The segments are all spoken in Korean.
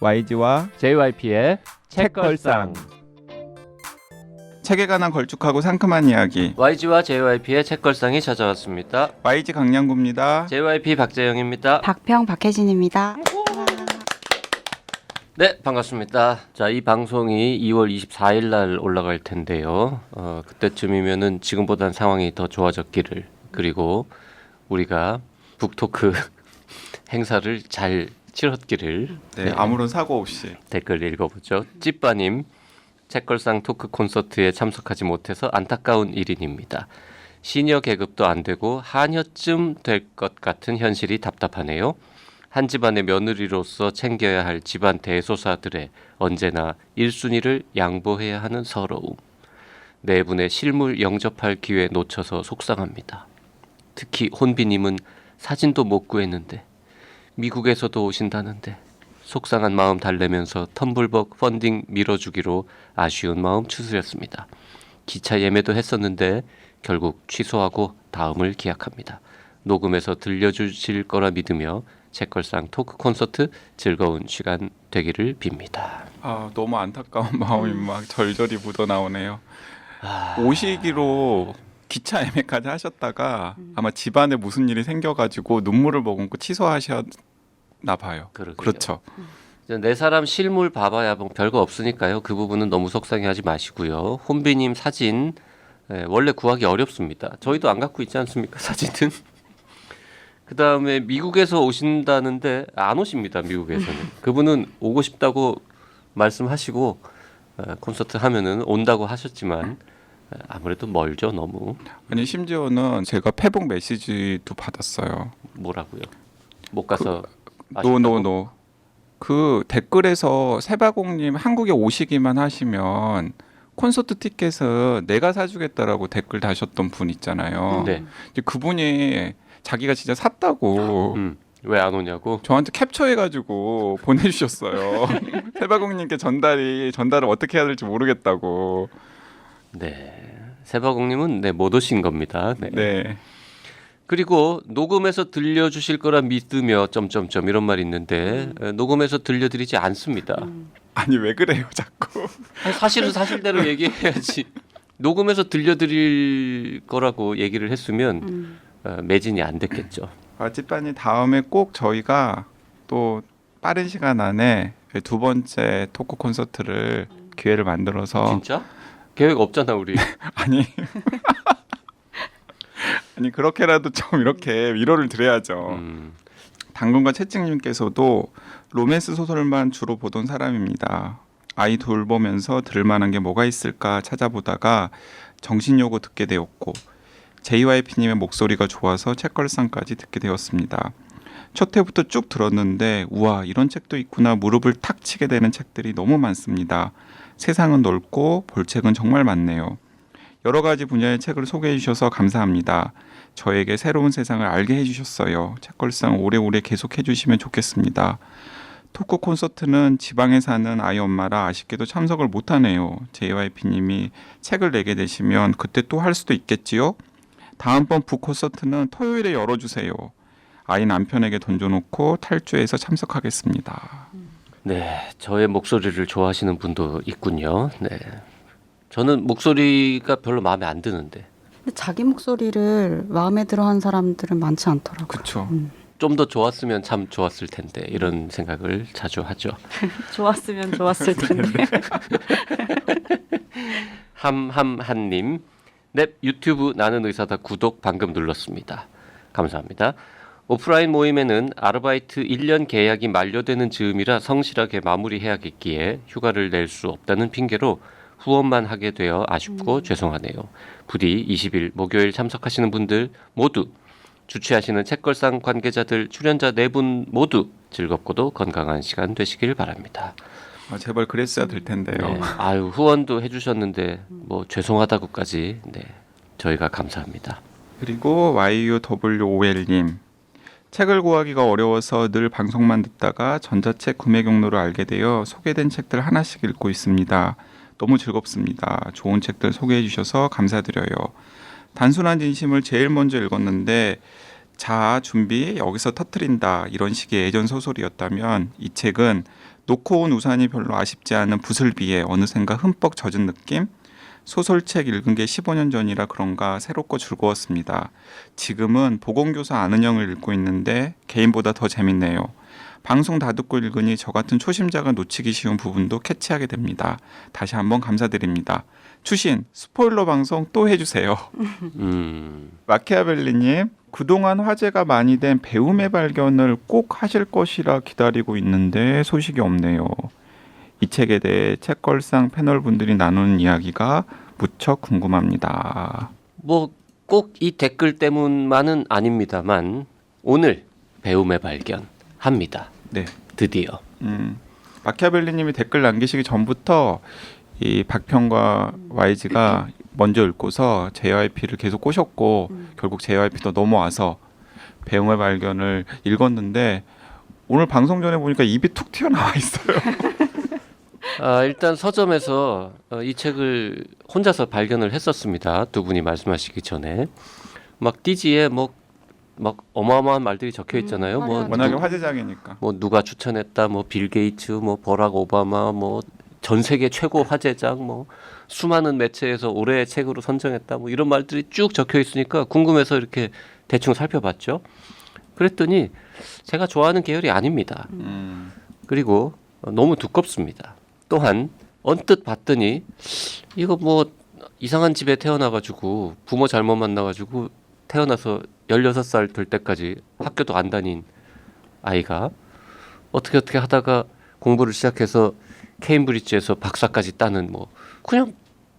YG와 JYP의 책걸상. 책에 관한 걸쭉하고 상큼한 이야기. YG와 JYP의 책걸상이 찾아왔습니다. YG 강량구입니다. JYP 박재영입니다. 박평 박혜진입니다. 네, 반갑습니다. 자, 이 방송이 2월 24일 날 올라갈 텐데요. 그때쯤이면은 지금보단 상황이 더 좋아졌기를, 그리고 우리가 북토크 행사를 잘 치렀기를. 네, 아무런 사고 없이. 댓글 읽어보죠. 찌빠님, 책걸상 토크 콘서트에 참석하지 못해서 안타까운 일인입니다. 시니어 계급도 안 되고 하녀쯤 될 것 같은 현실이 답답하네요. 한 집안의 며느리로서 챙겨야 할 집안 대소사들의 언제나 1순위를 양보해야 하는 서러움. 네 분의 실물 영접할 기회 놓쳐서 속상합니다. 특히 혼비님은 사진도 못 구했는데, 미국에서도 오신다는데 속상한 마음 달래면서 텀블벅 펀딩 밀어주기로 아쉬운 마음 추스렸습니다. 기차 예매도 했었는데 결국 취소하고 다음을 기약합니다. 녹음해서 들려주실 거라 믿으며 책걸상 토크 콘서트 즐거운 시간 되기를 빕니다. 아, 너무 안타까운 마음이 막 절절히 묻어나오네요. 오시기로 기차 예매까지 하셨다가 아마 집안에 무슨 일이 생겨가지고 눈물을 머금고 취소하셨나 봐요. 그러게요. 그렇죠. 네 사람 실물 봐봐야 뭐 별거 없으니까요. 그 부분은 너무 속상해하지 마시고요. 혼비님 사진 원래 구하기 어렵습니다. 저희도 안 갖고 있지 않습니까, 사진은? 그 다음에 미국에서 오신다는데 안 오십니다. 미국에서는. 그분은 오고 싶다고 말씀하시고 콘서트 하면은 온다고 하셨지만 아무래도 멀죠, 너무. 아니, 심지어는 제가 페북 메시지도 받았어요. 뭐라고요? 못 가서 노. 그 댓글에서 세바공님 한국에 오시기만 하시면 콘서트 티켓은 내가 사주겠다라고 댓글 다셨던 분 있잖아요. 네. 근데 그분이 자기가 진짜 샀다고 왜 안 오냐고? 저한테 캡처해가지고 보내주셨어요. 세바공님께 전달을 어떻게 해야 될지 모르겠다고. 네. 세바공님은 못 오신 겁니다. 네. 네. 그리고 녹음해서 들려주실 거라 믿으며 점점점 이런 말이 있는데 녹음해서 들려드리지 않습니다. 아니, 왜 그래요 자꾸. 사실은 사실대로 얘기해야지. 녹음해서 들려드릴 거라고 얘기를 했으면 매진이 안 됐겠죠. 찌빠니 다음에 꼭 저희가 또 빠른 시간 안에 두 번째 토크 콘서트를 기회를 만들어서. 진짜? 계획 없잖아 우리. 아니 아니, 그렇게라도 좀 이렇게 위로를 드려야죠. 당근과 채찍님께서도 로맨스 소설만 주로 보던 사람입니다. 아이 돌보면서 들을만한 게 뭐가 있을까 찾아보다가 정신요고 듣게 되었고, JYP님의 목소리가 좋아서 책걸상까지 듣게 되었습니다. 첫 회부터 쭉 들었는데 우와, 이런 책도 있구나 무릎을 탁 치게 되는 책들이 너무 많습니다. 세상은 넓고 볼 책은 정말 많네요. 여러 가지 분야의 책을 소개해 주셔서 감사합니다. 저에게 새로운 세상을 알게 해주셨어요. 책걸상 오래오래 계속해 주시면 좋겠습니다. 토크 콘서트는 지방에 사는 아이 엄마라 아쉽게도 참석을 못하네요. JYP님이 책을 내게 되시면 그때 또 할 수도 있겠지요? 다음번 북콘서트는 토요일에 열어주세요. 아이 남편에게 던져놓고 탈주해서 참석하겠습니다. 네, 저의 목소리를 좋아하시는 분도 있군요. 네, 저는 목소리가 별로 마음에 안 드는데. 근데 자기 목소리를 마음에 들어하는 사람들은 많지 않더라고요. 그렇죠. 좀 더 좋았으면 참 좋았을 텐데 이런 생각을 자주 하죠. 좋았으면 좋았을 텐데. 함함한님, 넵, 유튜브 나는 의사다 구독 방금 눌렀습니다. 감사합니다. 오프라인 모임에는 아르바이트 1년 계약이 만료되는 즈음이라 성실하게 마무리해야겠기에 휴가를 낼 수 없다는 핑계로 후원만 하게 되어 아쉽고 죄송하네요. 부디 20일 목요일 참석하시는 분들 모두, 주최하시는 책걸상 관계자들, 출연자 4분 모두 즐겁고도 건강한 시간 되시길 바랍니다. 제발 그랬어야 될 텐데요. 네. 아유, 후원도 해주셨는데 뭐 죄송하다고까지. 네, 저희가 감사합니다. 그리고 YUWOL님, 책을 구하기가 어려워서 늘 방송만 듣다가 전자책 구매 경로를 알게 되어 소개된 책들 하나씩 읽고 있습니다. 너무 즐겁습니다. 좋은 책들 소개해 주셔서 감사드려요. 단순한 진심을 제일 먼저 읽었는데 자 준비 여기서 터트린다 이런 식의 예전 소설이었다면 이 책은 놓고 온 우산이 별로 아쉽지 않은 부슬비에 어느샌가 흠뻑 젖은 느낌? 소설책 읽은 게 15년 전이라 그런가 새롭고 즐거웠습니다. 지금은 보건교사 아는형을 읽고 있는데 개인보다 더 재밌네요. 방송 다 듣고 읽으니 저 같은 초심자가 놓치기 쉬운 부분도 캐치하게 됩니다. 다시 한번 감사드립니다. 추신 스포일러 방송 또 해주세요. 마키아벨리님 그동안 화제가 많이 된 배움의 발견을 꼭 하실 것이라 기다리고 있는데 소식이 없네요. 이 책에 대해 책걸상 패널 분들이 나누는 이야기가 무척 궁금합니다. 뭐 꼭 이 댓글 때문만은 아닙니다만 오늘 배움의 발견 합니다. 네. 드디어. 마키아벨리님이 댓글 남기시기 전부터 이 박평과 YG가 먼저 읽고서 JYP를 계속 꼬셨고 결국 JYP도 넘어와서 배움의 발견을 읽었는데 오늘 방송 전에 보니까 입이 툭 튀어나와 있어요. 일단 서점에서 이 책을 혼자서 발견을 했었습니다. 두 분이 말씀하시기 전에 막 띠지에 막 어마어마한 말들이 적혀 있잖아요. 뭐 워낙에 화제작이니까. 뭐 누가 추천했다, 뭐 빌 게이츠, 뭐 버락 오바마, 뭐 전 세계 최고 화제작, 뭐 수많은 매체에서 올해의 책으로 선정했다, 뭐 이런 말들이 쭉 적혀 있으니까 궁금해서 이렇게 대충 살펴봤죠. 그랬더니 제가 좋아하는 계열이 아닙니다. 그리고 너무 두껍습니다. 또한 언뜻 봤더니 이거 뭐 이상한 집에 태어나가지고 부모 잘못 만나가지고 태어나서 16살 될 때까지 학교도 안 다닌 아이가 어떻게 하다가 공부를 시작해서 케임브리지에서 박사까지 따는 뭐 그냥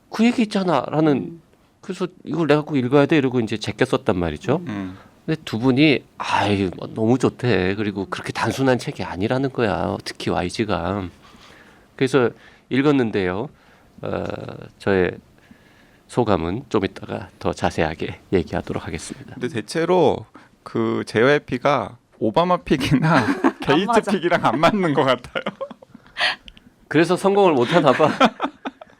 그 얘기 있잖아라는 그래서 이걸 내가 꼭 읽어야 돼 이러고 이제 제껴 썼단 말이죠. 근데 두 분이 뭐 너무 좋대. 그리고 그렇게 단순한 책이 아니라는 거야. 특히 YG가. 그래서 읽었는데요. 저의 소감은 좀 이따가 더 자세하게 얘기하도록 하겠습니다. 근데 대체로 그 JYP가 오바마 픽이나 게이츠 픽이랑 안 맞는 것 같아요. 그래서 성공을 못하나 봐.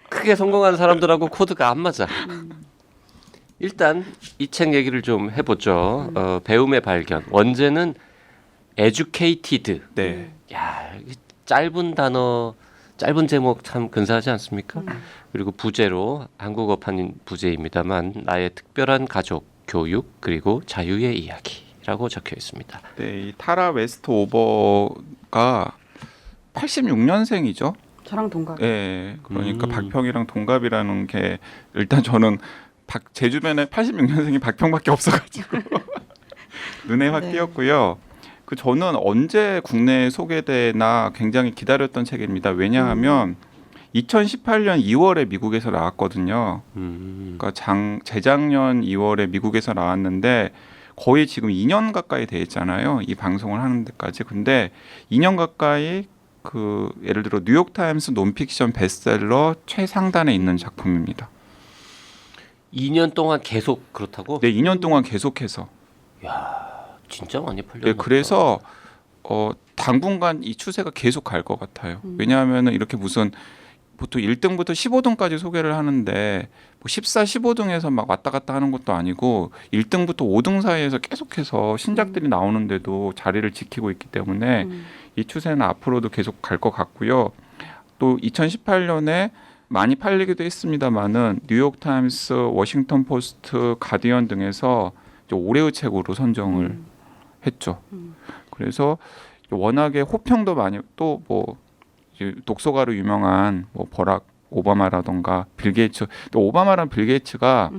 크게 성공한 사람들하고 코드가 안 맞아. 일단 이 책 얘기를 좀 해보죠. 배움의 발견. 원제는 educated. 네. 야, 짧은 단어, 짧은 제목 참 근사하지 않습니까? 그리고 부제로 한국어판인 부제입니다만 나의 특별한 가족, 교육 그리고 자유의 이야기라고 적혀 있습니다. 네, 이 타라 웨스트 오버가 86년생이죠. 저랑 동갑. 네, 그러니까 박평이랑 동갑이라는 게 일단 저는 제 주변에 86년생이 박평밖에 없어가지고 눈에 확 네. 띄었고요. 그 저는 언제 국내에 소개되나 굉장히 기다렸던 책입니다. 왜냐하면 2018년 2월에 미국에서 나왔거든요. 그러니까 재작년 2월에 미국에서 나왔는데 거의 지금 2년 가까이 돼 있잖아요. 이 방송을 하는 데까지. 근데 2년 가까이 그 예를 들어 뉴욕타임스 논픽션 베스트셀러 최상단에 있는 작품입니다. 2년 동안 계속 그렇다고? 네, 2년 동안 계속해서. 진짜 많이 팔렸나 네, 보다. 그래서 당분간 이 추세가 계속 갈 것 같아요. 왜냐하면은 이렇게 무슨 보통 1등부터 15등까지 소개를 하는데 뭐 14, 15등에서 막 왔다 갔다 하는 것도 아니고 1등부터 5등 사이에서 계속해서 신작들이 나오는데도 자리를 지키고 있기 때문에 이 추세는 앞으로도 계속 갈 것 같고요. 또 2018년에 많이 팔리기도 했습니다만은 뉴욕타임스, 워싱턴 포스트, 가디언 등에서 올해의 책으로 선정을 했죠. 그래서 워낙에 호평도 많이 또 뭐 독서가로 유명한 뭐 버락 오바마라던가 빌 게이츠, 또 오바마랑 빌 게이츠가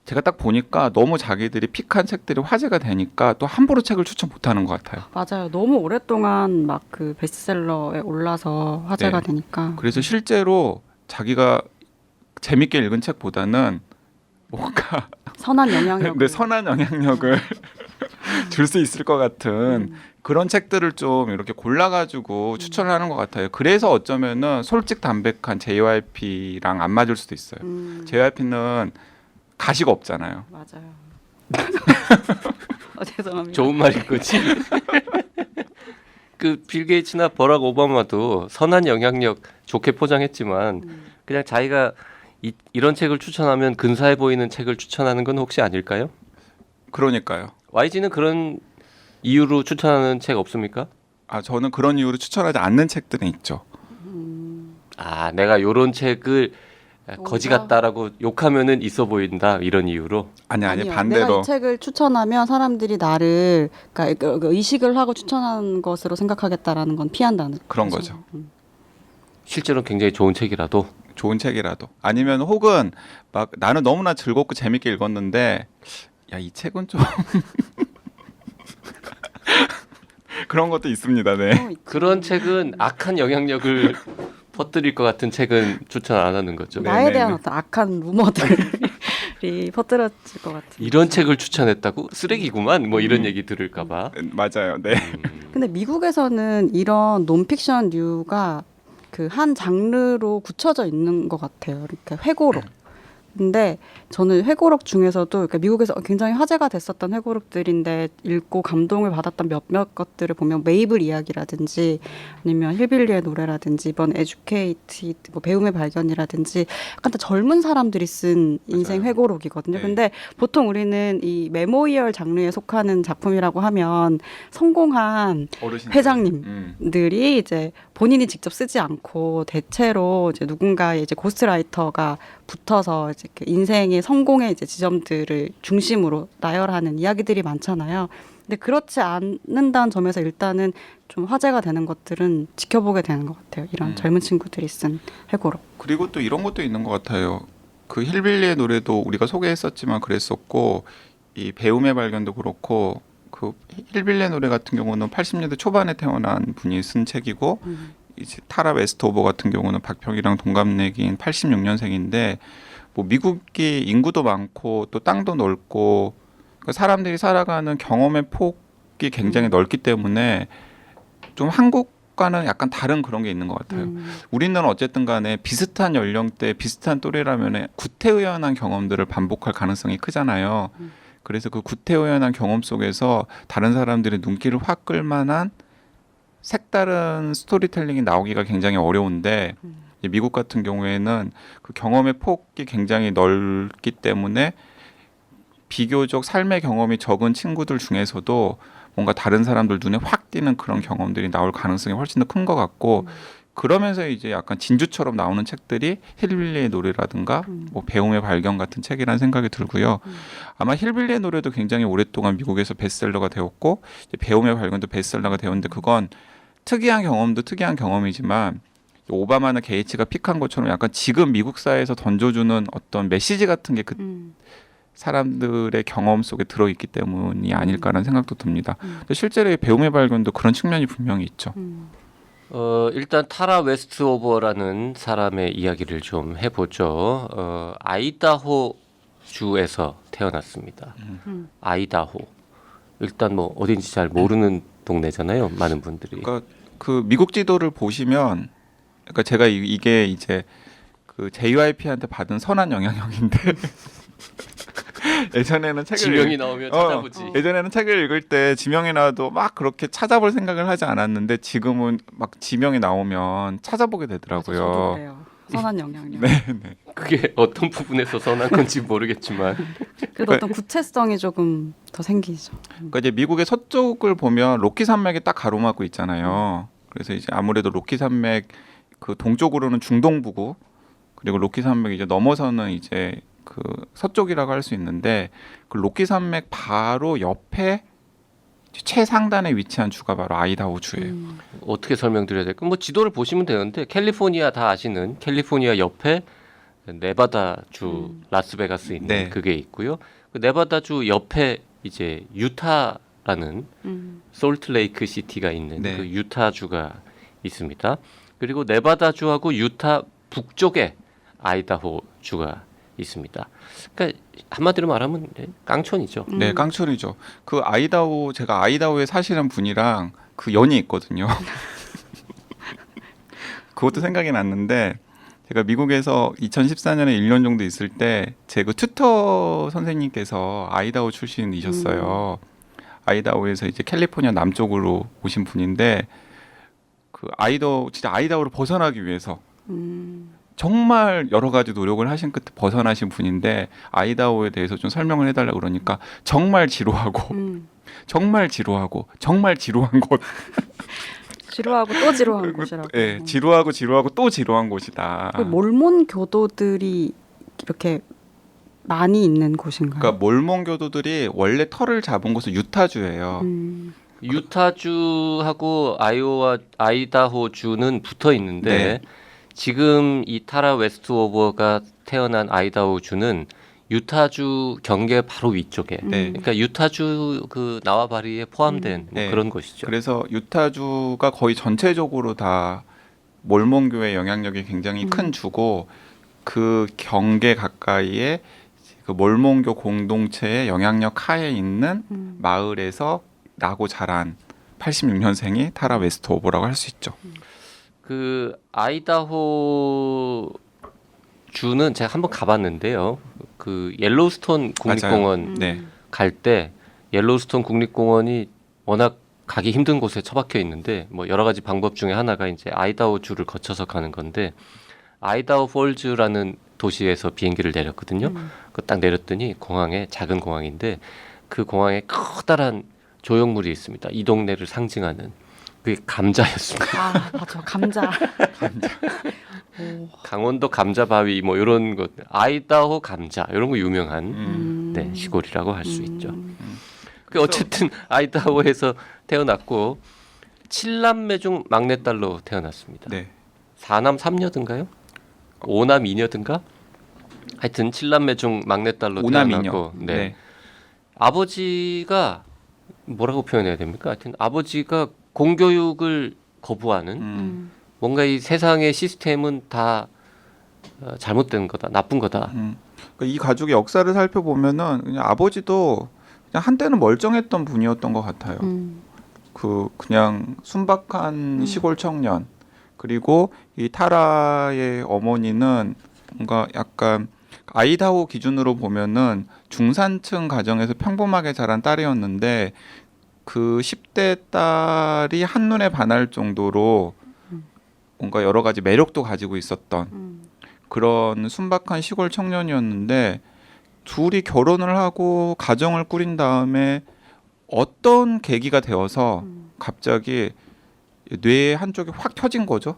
제가 딱 보니까 너무 자기들이 픽한 책들이 화제가 되니까 또 함부로 책을 추천 못하는 것 같아요. 맞아요. 너무 오랫동안 막 그 베스트셀러에 올라서 화제가 네. 되니까. 그래서 실제로 자기가 재밌게 읽은 책보다는 뭔가 선한 영향력. 네, 선한 영향력을 줄 수 있을 것 같은 그런 책들을 좀 이렇게 골라가지고 추천을 하는 것 같아요. 그래서 어쩌면은 솔직 담백한 JYP랑 안 맞을 수도 있어요. JYP는 가시가 없잖아요. 맞아요. 죄송합니다. 좋은 말인 거지. 그 빌 게이츠나 버락 오바마도 선한 영향력 좋게 포장했지만 그냥 자기가 이런 책을 추천하면 근사해 보이는 책을 추천하는 건 혹시 아닐까요? 그러니까요. YG는 그런 이유로 추천하는 책 없습니까? 저는 그런 이유로 추천하지 않는 책들은 있죠. 아, 내가 요런 책을 거지 같다라고 욕하면은 있어 보인다 이런 이유로. 아니 아니요. 반대로. 내가 이 책을 추천하면 사람들이 나를 그러니까 의식을 하고 추천한 것으로 생각하겠다라는 건 피한다는 그런 거죠. 실제로 굉장히 좋은 책이라도. 좋은 책이라도 아니면 혹은 막 나는 너무나 즐겁고 재밌게 읽었는데 야, 이 책은 좀 그런 것도 있습니다. 네. 그런 책은 악한 영향력을 퍼뜨릴 것 같은 책은 추천 안 하는 거죠. 네. 나에 대한 어떤 악한 루머들이 퍼뜨려질 것 같은. 이런 책을 추천했다고 쓰레기구만 뭐 이런 얘기 들을까봐. 맞아요. 네. 근데 미국에서는 이런 논픽션류가 그 한 장르로 굳혀져 있는 것 같아요. 이렇게 회고록. 근데 저는 회고록 중에서도 그러니까 미국에서 굉장히 화제가 됐었던 회고록들인데 읽고 감동을 받았던 몇몇 것들을 보면 메이블 이야기라든지 아니면 힐빌리의 노래라든지 이번 에듀케이트 뭐 배움의 발견이라든지 약간 다 젊은 사람들이 쓴 인생 맞아요. 회고록이거든요. 네. 근데 보통 우리는 이 메모이얼 장르에 속하는 작품이라고 하면 성공한 어르신들. 회장님. 들이 이제 본인이 직접 쓰지 않고 대체로 이제 누군가의 이제 고스트라이터가 붙어서 이제 그 인생의 성공의 이제 지점들을 중심으로 나열하는 이야기들이 많잖아요. 근데 그렇지 않는다는 점에서 일단은 좀 화제가 되는 것들은 지켜보게 되는 것 같아요. 이런 젊은 친구들이 쓴 회고록. 그리고 또 이런 것도 있는 것 같아요. 그 힐빌리의 노래도 우리가 소개했었지만 그랬었고 이 배움의 발견도 그렇고 그 힐빌리의 노래 같은 경우는 80년대 초반에 태어난 분이 쓴 책이고 이제 타라 웨스토버 같은 경우는 박평이랑 동갑내기인 86년생인데 뭐 미국이 인구도 많고 또 땅도 넓고 그 사람들이 살아가는 경험의 폭이 굉장히 넓기 때문에 좀 한국과는 약간 다른 그런 게 있는 것 같아요. 우리는 어쨌든 간에 비슷한 연령대, 비슷한 또래라면 구태의연한 경험들을 반복할 가능성이 크잖아요. 그래서 그 구태의연한 경험 속에서 다른 사람들의 눈길을 확 끌만한 색다른 스토리텔링이 나오기가 굉장히 어려운데 이제 미국 같은 경우에는 그 경험의 폭이 굉장히 넓기 때문에 비교적 삶의 경험이 적은 친구들 중에서도 뭔가 다른 사람들 눈에 확 띄는 그런 경험들이 나올 가능성이 훨씬 더 큰 것 같고 그러면서 이제 약간 진주처럼 나오는 책들이 힐빌리의 노래라든가 뭐 배움의 발견 같은 책이라는 생각이 들고요. 아마 힐빌리의 노래도 굉장히 오랫동안 미국에서 베스트셀러가 되었고 이제 배움의 발견도 베스트셀러가 되었는데 그건 특이한 경험도 특이한 경험이지만 오바마나 게이츠가 픽한 것처럼 약간 지금 미국 사회에서 던져주는 어떤 메시지 같은 게 그 사람들의 경험 속에 들어있기 때문이 아닐까라는 생각도 듭니다. 실제로 이 배움의 발견도 그런 측면이 분명히 있죠. 일단 타라 웨스트오버라는 사람의 이야기를 좀 해보죠. 아이다호 주에서 태어났습니다. 아이다호. 일단 뭐 어딘지 잘 모르는 동네잖아요. 많은 분들이. 그러니까 그 미국 지도를 보시면, 그러니까 제가 이게 이제 그 JYP한테 받은 선한 영향력인데 예전에는 책을 지명이 나오면 찾아보지. 예전에는 책을 읽을 때 지명이 나와도 막 그렇게 찾아볼 생각을 하지 않았는데 지금은 막 지명이 나오면 찾아보게 되더라고요. 저도 그래요. 선한 영향력. 네. 그게 어떤 부분에서 선한 건지 모르겠지만 그래도 어떤 구체성이 조금 더 생기죠. 그러니까 이제 미국의 서쪽을 보면 로키 산맥이 딱 가로막고 있잖아요. 그래서 이제 아무래도 로키 산맥 그 동쪽으로는 중동부고 그리고 로키 산맥 이제 넘어서는 이제 그 서쪽이라고 할 수 있는데 그 로키 산맥 바로 옆에 최상단에 위치한 주가 바로 아이다호 주예요. 어떻게 설명드려야 될까? 뭐 지도를 보시면 되는데 캘리포니아 다 아시는 캘리포니아 옆에 네바다 주 라스베가스 있는 네. 그게 있고요. 그 네바다 주 옆에 이제 유타라는 솔트레이크 시티가 있는 네. 그 유타 주가 있습니다. 그리고 네바다 주하고 유타 북쪽에 아이다호 주가 있습니다. 그러니까 한마디로 말하면 깡촌이죠. 네, 깡촌이죠. 그 아이다호 제가 아이다호에 사시는 분이랑 그 연이 있거든요. 그것도 생각이 났는데 제가 미국에서 2014년에 1년 정도 있을 때 제 그 튜터 선생님께서 아이다호 출신이셨어요. 아이다호에서 이제 캘리포니아 남쪽으로 오신 분인데 그 진짜 아이다호를 벗어나기 위해서 정말 여러 가지 노력을 하신 끝에 벗어나신 분인데 아이다호에 대해서 좀 설명을 해달라고 그러니까 정말 지루하고 정말 지루하고 정말 지루한 곳. 지루하고 또 지루한 곳이라고. 네, 지루하고 또 지루한 곳이다. 그 몰몬 교도들이 이렇게 많이 있는 곳인가요? 그러니까 몰몬 교도들이 원래 터를 잡은 곳은 유타주예요. 유타주하고 아이다호주는 붙어 있는데 네. 지금 이 타라 웨스트오버가 태어난 아이다호주는 유타주 경계 바로 위쪽에. 네. 그러니까 유타주 그 나와바리에 포함된 뭐 네. 그런 것이죠. 그래서 유타주가 거의 전체적으로 다 몰몬교의 영향력이 굉장히 큰 주고 그 경계 가까이에 그 몰몬교 공동체의 영향력 하에 있는 마을에서 나고 자란 86년생이 타라 웨스트오버라고 할 수 있죠. 그 아이다호 주는 제가 한번 가봤는데요. 그 옐로우스톤 국립공원 네. 갈 때 옐로우스톤 국립공원이 워낙 가기 힘든 곳에 처박혀 있는데 뭐 여러 가지 방법 중에 하나가 이제 아이다호 주를 거쳐서 가는 건데 아이다호 폴즈라는 도시에서 비행기를 내렸거든요. 그 딱 내렸더니 공항에 작은 공항인데 그 공항에 커다란 조형물이 있습니다. 이 동네를 상징하는 그게 감자였습니다. 아 맞아 감자. 강원도 감자 바위 뭐 이런 것 아이다호 감자 이런 거 유명한 네, 시골이라고 할 수 있죠. 그 어쨌든 아이다호에서 태어났고 7남매 중 막내딸로 태어났습니다. 네. 4남 3녀든가요? 5남 2녀든가? 하여튼 7남매 중 막내딸로 오남이녀. 태어났고 네. 네. 아버지가 뭐라고 표현해야 됩니까? 하여튼 아버지가 공교육을 거부하는 뭔가 이 세상의 시스템은 다 잘못된 거다, 나쁜 거다. 그러니까 이 가족의 역사를 살펴보면은 그냥 아버지도 그냥 한때는 멀쩡했던 분이었던 것 같아요. 그냥 순박한 시골 청년. 그리고 이 타라의 어머니는 뭔가 약간 아이다호 기준으로 보면은 중산층 가정에서 평범하게 자란 딸이었는데 그 10대 딸이 한눈에 반할 정도로 뭔가 여러 가지 매력도 가지고 있었던 그런 순박한 시골 청년이었는데 둘이 결혼을 하고 가정을 꾸린 다음에 어떤 계기가 되어서 갑자기 뇌의 한쪽이 확 켜진 거죠.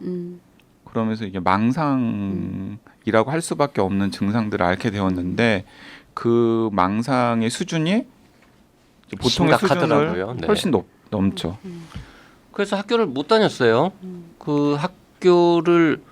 그러면서 이게 망상이라고 할 수밖에 없는 증상들을 앓게 되었는데 그 망상의 수준이 보통의 심각하더라고요. 수준을 네. 훨씬 넘죠. 그래서 학교를 못 다녔어요. 그 학교를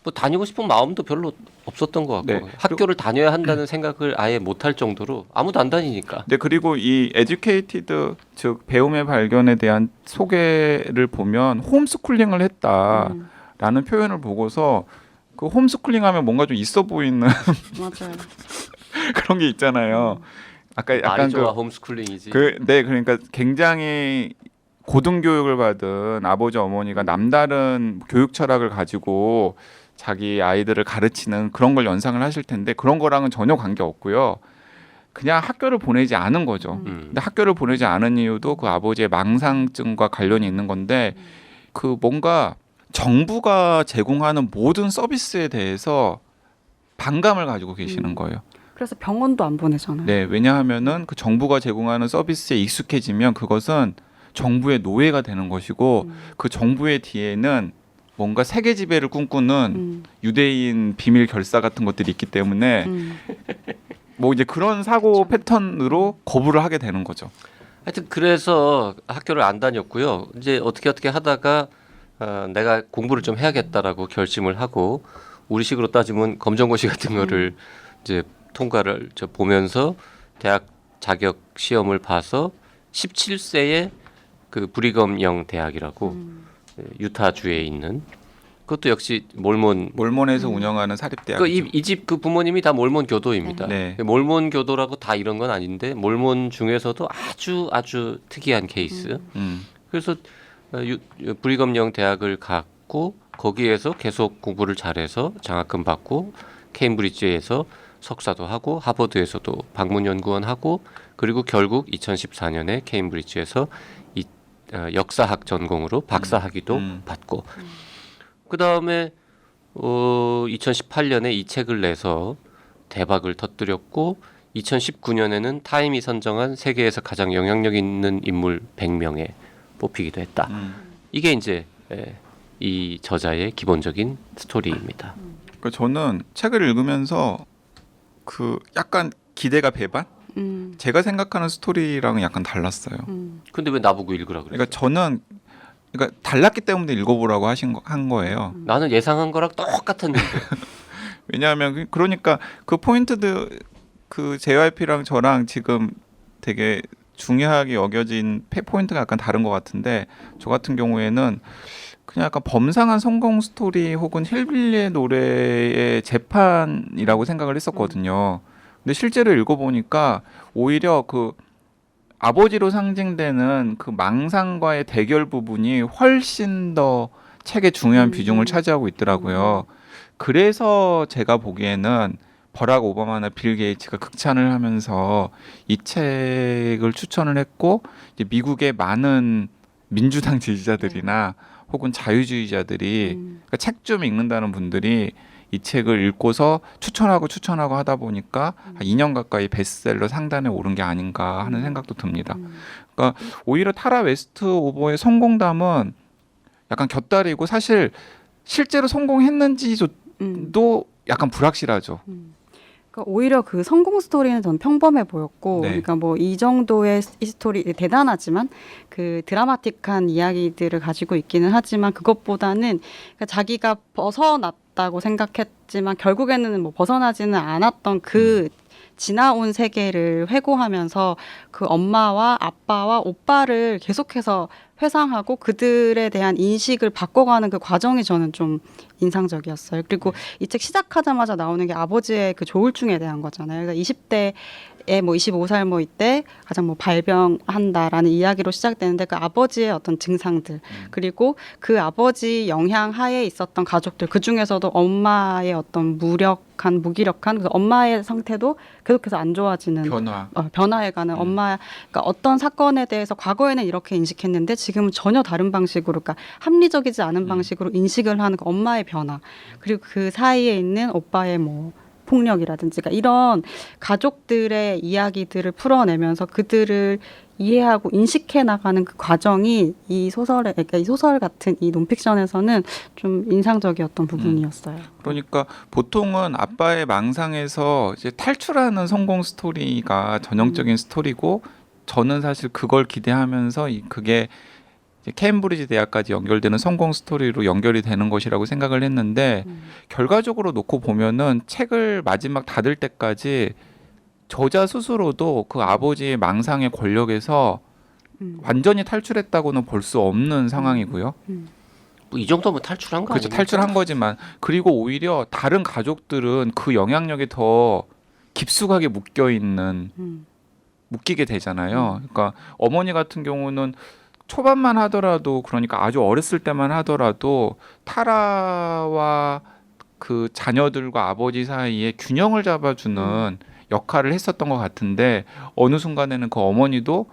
뭐 다니고 싶은 마음도 별로 없었던 것 같고 네. 학교를 다녀야 한다는 생각을 아예 못할 정도로 아무도 안 다니니까. 네, 그리고 이 에듀케이티드 즉 배움의 발견에 대한 소개를 보면 홈스쿨링을 했다라는 표현을 보고서 그 홈스쿨링하면 뭔가 좀 있어 보이는 맞아요. 그런 게 있잖아요. 아까 말이 약간 좋아 홈스쿨링이지. 네, 그러니까 굉장히 고등교육을 받은 아버지 어머니가 남다른 교육 철학을 가지고 자기 아이들을 가르치는 그런 걸 연상을 하실 텐데 그런 거랑은 전혀 관계 없고요. 그냥 학교를 보내지 않은 거죠. 근데 학교를 보내지 않은 이유도 그 아버지의 망상증과 관련이 있는 건데 그 뭔가 정부가 제공하는 모든 서비스에 대해서 반감을 가지고 계시는 거예요. 그래서 병원도 안 보내잖아요. 네, 왜냐하면은 그 정부가 제공하는 서비스에 익숙해지면 그것은 정부의 노예가 되는 것이고 그 정부의 뒤에는 뭔가 세계 지배를 꿈꾸는 유대인 비밀 결사 같은 것들이 있기 때문에 뭐 이제 그런 사고 패턴으로 거부를 하게 되는 거죠. 하여튼 그래서 학교를 안 다녔고요. 이제 어떻게 하다가 내가 공부를 좀 해야겠다라고 결심을 하고 우리식으로 따지면 검정고시 같은 거를 이제 통과를 보면서 대학 자격 시험을 봐서 17세에 그 브리검영 대학이라고 유타주에 있는 그것도 역시 몰몬에서 운영하는 사립대학이죠. 이 집 그 부모님이 다 몰몬 교도입니다. 네. 몰몬 교도라고 다 이런 건 아닌데 몰몬 중에서도 아주 특이한 케이스. 그래서 브리검영 대학을 갔고 거기에서 계속 공부를 잘해서 장학금 받고 케임브리지에서 석사도 하고 하버드에서도 방문 연구원 하고 그리고 결국 2014년에 케임브리지에서 역사학 전공으로 박사 학위도 받고 그 다음에 2018년에 이 책을 내서 대박을 터뜨렸고 2019년에는 타임이 선정한 세계에서 가장 영향력 있는 인물 100명에 뽑히기도 했다. 이게 이제 이 저자의 기본적인 스토리입니다. 그러니까 저는 책을 읽으면서 그 약간 기대가 배반? 제가 생각하는 스토리랑은 약간 달랐어요. 근데 왜 나보고 읽으라 그랬어요? 그러니까 저는 그러니까 달랐기 때문에 읽어보라고 한 거예요. 나는 예상한 거랑 똑같았는데. 왜냐하면 그러니까 그 포인트들 그 JYP랑 저랑 지금 되게 중요하게 여겨진 포인트가 약간 다른 것 같은데 저 같은 경우에는 그냥 약간 범상한 성공 스토리 혹은 힐빌리의 노래의 재판이라고 생각을 했었거든요. 근데 실제로 읽어보니까 오히려 그 아버지로 상징되는 그 망상과의 대결 부분이 훨씬 더 책의 중요한 비중을 차지하고 있더라고요. 그래서 제가 보기에는 버락 오바마나 빌 게이츠가 극찬을 하면서 이 책을 추천을 했고 이제 미국의 많은 민주당 지지자들이나 혹은 자유주의자들이 그러니까 책 좀 읽는다는 분들이 이 책을 읽고서 추천하고 하다 보니까 한 2년 가까이 베스트셀러 상단에 오른 게 아닌가 하는 생각도 듭니다. 그러니까 오히려 타라 웨스트 오버의 성공담은 약간 곁다리고 사실 실제로 성공했는지도 약간 불확실하죠. 그러니까 오히려 그 성공 스토리는 전 평범해 보였고, 네. 그러니까 뭐 이 정도의 이 스토리 대단하지만 그 드라마틱한 이야기들을 가지고 있기는 하지만 그것보다는 그러니까 자기가 벗어났다고 생각했지만 결국에는 뭐 벗어나지는 않았던 그 지나온 세계를 회고하면서 그 엄마와 아빠와 오빠를 계속해서 회상하고 그들에 대한 인식을 바꿔가는 그 과정이 저는 좀 인상적이었어요. 그리고 이 책 시작하자마자 나오는 게 아버지의 그 조울증에 대한 거잖아요. 그러니까 20대에 뭐 25살 뭐 이때 가장 뭐 발병한다라는 이야기로 시작되는데 그 아버지의 어떤 증상들 그리고 그 아버지 영향 하에 있었던 가족들 그 중에서도 엄마의 어떤 무기력한 그 엄마의 상태도 계속해서 안 좋아지는 변화해가는 엄마 그러니까 어떤 사건에 대해서 과거에는 이렇게 인식했는데 지금은 전혀 다른 방식으로 그러니까 합리적이지 않은 방식으로 인식을 하는 그 엄마의 변화 그리고 그 사이에 있는 오빠의 뭐 폭력이라든지 그러니까 이런 가족들의 이야기들을 풀어내면서 그들을 이해하고 인식해 나가는 그 과정이 이 소설의 그러니까 이 소설 같은 이 논픽션에서는 좀 인상적이었던 부분이었어요. 그러니까 보통은 아빠의 망상에서 이제 탈출하는 성공 스토리가 전형적인 스토리고 저는 사실 그걸 기대하면서 그게 이제 케임브리지 대학까지 연결되는 성공 스토리로 연결이 되는 것이라고 생각을 했는데 결과적으로 놓고 보면은 책을 마지막 닫을 때까지 저자 스스로도 그 아버지의 망상의 권력에서 완전히 탈출했다고는 볼 수 없는 상황이고요. 뭐 이 정도면 탈출한 거 그렇죠. 아닙니까? 탈출한 거지만 그리고 오히려 다른 가족들은 그 영향력이 더 깊숙하게 묶이게 되잖아요. 그러니까 어머니 같은 경우는 초반만 하더라도 그러니까 아주 어렸을 때만 하더라도 타라와 그 자녀들과 아버지 사이에 균형을 잡아주는 역할을 했었던 것 같은데 어느 순간에는 그 어머니도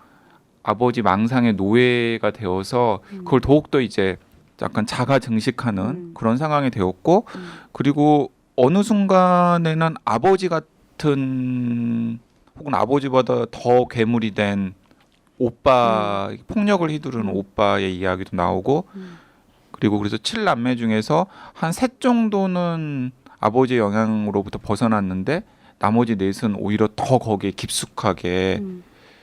아버지 망상의 노예가 되어서 그걸 더욱더 이제 약간 자가 증식하는 그런 상황이 되었고 그리고 어느 순간에는 아버지 같은 혹은 아버지보다 더 괴물이 된 오빠 폭력을 휘두르는 오빠의 이야기도 나오고 그리고 그래서 7남매 중에서 한 셋 정도는 아버지의 영향으로부터 벗어났는데 나머지 넷은 오히려 더 거기에 깊숙하게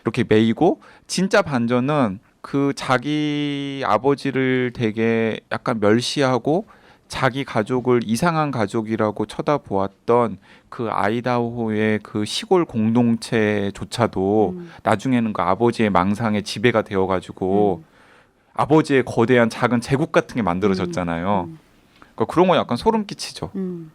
이렇게 매이고 진짜 반전은 그 자기 아버지를 되게 약간 멸시하고 자기 가족을 이상한 가족이라고 쳐다보았던 그 아이다호의 그 시골 공동체조차도 나중에는 그 아버지의 망상에 지배가 되어가지고 아버지의 거대한 작은 제국 같은 게 만들어졌잖아요. 그러니까 그런 거 약간 소름 끼치죠. 맞아요.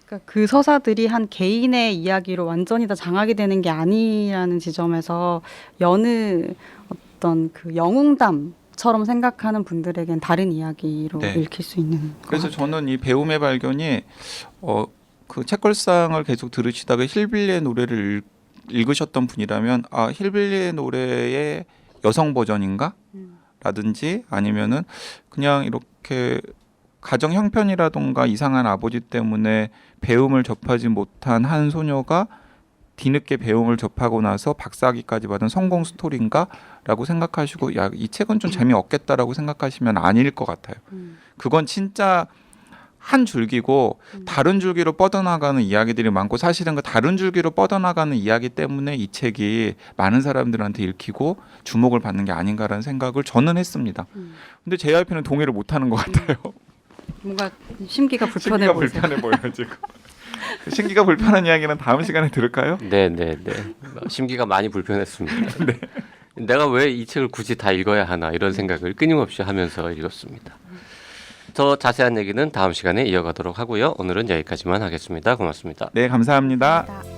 그러니까 그 서사들이 한 개인의 이야기로 완전히 다 장악이 되는 게 아니라는 지점에서 여느 어떤 그 영웅담처럼 생각하는 분들에겐 다른 이야기로 네. 읽힐 수 있는. 그래서 저는 이 배움의 발견이 그 책걸상을 계속 들으시다가 힐빌리의 노래를 읽으셨던 분이라면 아 힐빌리의 노래의 여성 버전인가? 라든지 아니면은 그냥 이렇게 가정 형편이라던가 이상한 아버지 때문에 배움을 접하지 못한 한 소녀가 뒤늦게 배움을 접하고 나서 박사학위까지 받은 성공 스토리인가라고 생각하시고 야, 이 책은 좀 재미없겠다라고 생각하시면 아닐 것 같아요. 그건 진짜 한 줄기고 다른 줄기로 뻗어나가는 이야기들이 많고 사실은 그 다른 줄기로 뻗어나가는 이야기 때문에 이 책이 많은 사람들한테 읽히고 주목을 받는 게 아닌가라는 생각을 저는 했습니다. 근데 JYP는 동의를 못하는 것 같아요. 뭔가 심기가 불편해 심기가 보이세요. 불편해 보여요 지금. 심기가 불편한 이야기는 다음 시간에 들을까요? 네네네. 심기가 많이 불편했습니다. 내가 왜 이 책을 굳이 다 읽어야 하나 이런 생각을 끊임없이 하면서 읽었습니다. 더 자세한 얘기는 다음 시간에 이어가도록 하고요. 오늘은 여기까지만 하겠습니다. 고맙습니다. 네, 감사합니다. 감사합니다.